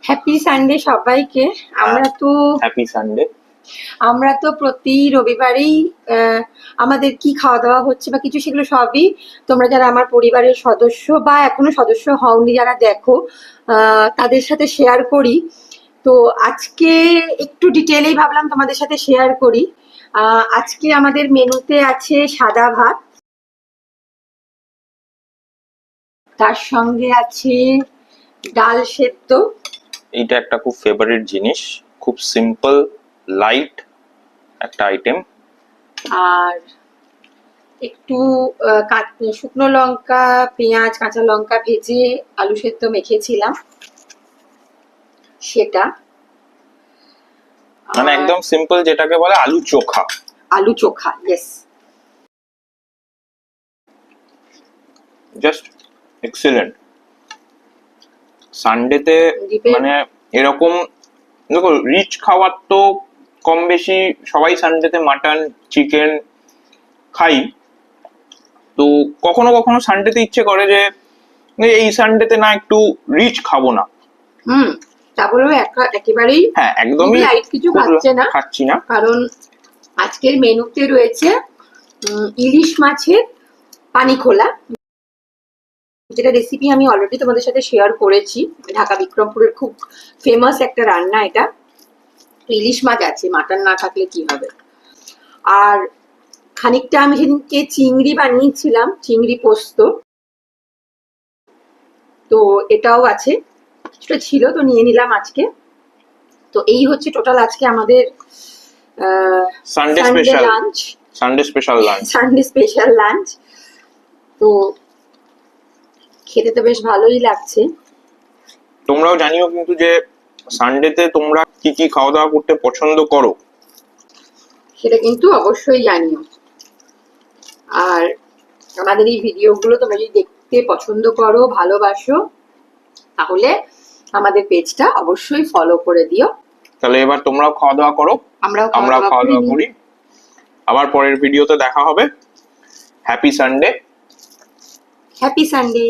Happy Sunday সবাইকে। Happy Sunday. আমরা তো প্রতি রবিবারেই আমাদের কি খাওয়া দাওয়া হচ্ছে বা কিছু, সেগুলো সবই তোমরা যারা আমার পরিবারের সদস্য বা এখনো সদস্য হওনি যারা দেখো, তাদের সাথে শেয়ার করি। তো আজকে একটু ডিটেলেই ভাবলাম তোমাদের সাথে শেয়ার করি। আজকে আমাদের মেনুতে আছে সাদা ভাত, তার সঙ্গে আছে ডাল সেদ্ধ। এটা একটা খুব ফেভারিট জিনিস, খুব সিম্পল লাইট একটা আইটেম। আর একটু শুকনো লঙ্কা, পেঁয়াজ, কাঁচা লঙ্কা ভেজে আলু সেদ্ধ মেখেছিলাম সেটা। মানে একদম সিম্পল, যেটাকে বলে আলু চোখা। আলু চোখা, ইয়েস। Just excellent. সানডেতে মানে এরকম দেখো, রিচ খাবার তো কম বেশি সবাই সানডেতে মাটন, চিকেন খাই। তো কখনো কখনো সানডেতে ইচ্ছে করে যে এই সানডেতে না একটু রিচ খাবো না। তা বলেও একেবারেই হ্যাঁ, একদমই লাইট কিছু খাচ্ছি না, কারণ আজকের মেনুতে রয়েছে ইলিশ মাছের পানি খোলা, যেটা রেসিপি আমি অলরেডি তোমাদের সাথে শেয়ার করেছি। ঢাকা বিক্রমপুরের খুব ফেমাস একটা রান্না এটা। ইলিশ মাছ আছে, মাটন না থাকলে কি হবে। আর খানিকটা আমি সেদিনকে চিংড়ি বানিয়েছিলাম, চিংড়ি পোস্ত, তো এটাও আছে, সেটা ছিল তো নিয়ে নিলাম আজকে। তো এই হচ্ছে টোটাল আজকে আমাদের সানডে স্পেশাল লাঞ্চ। তো খেতে তো বেশ ভালোই লাগছে। তোমরাও জানিও কিন্তু যে সানডেতে তোমরা কি কি খাওয়া দাওয়া করতে পছন্দ করো, সেটা কিন্তু অবশ্যই জানিও। আর আমাদের এই ভিডিওগুলো তোমরা যদি দেখতে পছন্দ করো, ভালোবাসো, তাহলে আমাদের পেজটা অবশ্যই ফলো করে দিও। তাহলে এবার তোমরাও খাওয়া দাওয়া করো, আমরাও খাওয়া দাওয়া করি। আবার পরের ভিডিওতে দেখা হবে। Happy Sunday. Happy Sunday.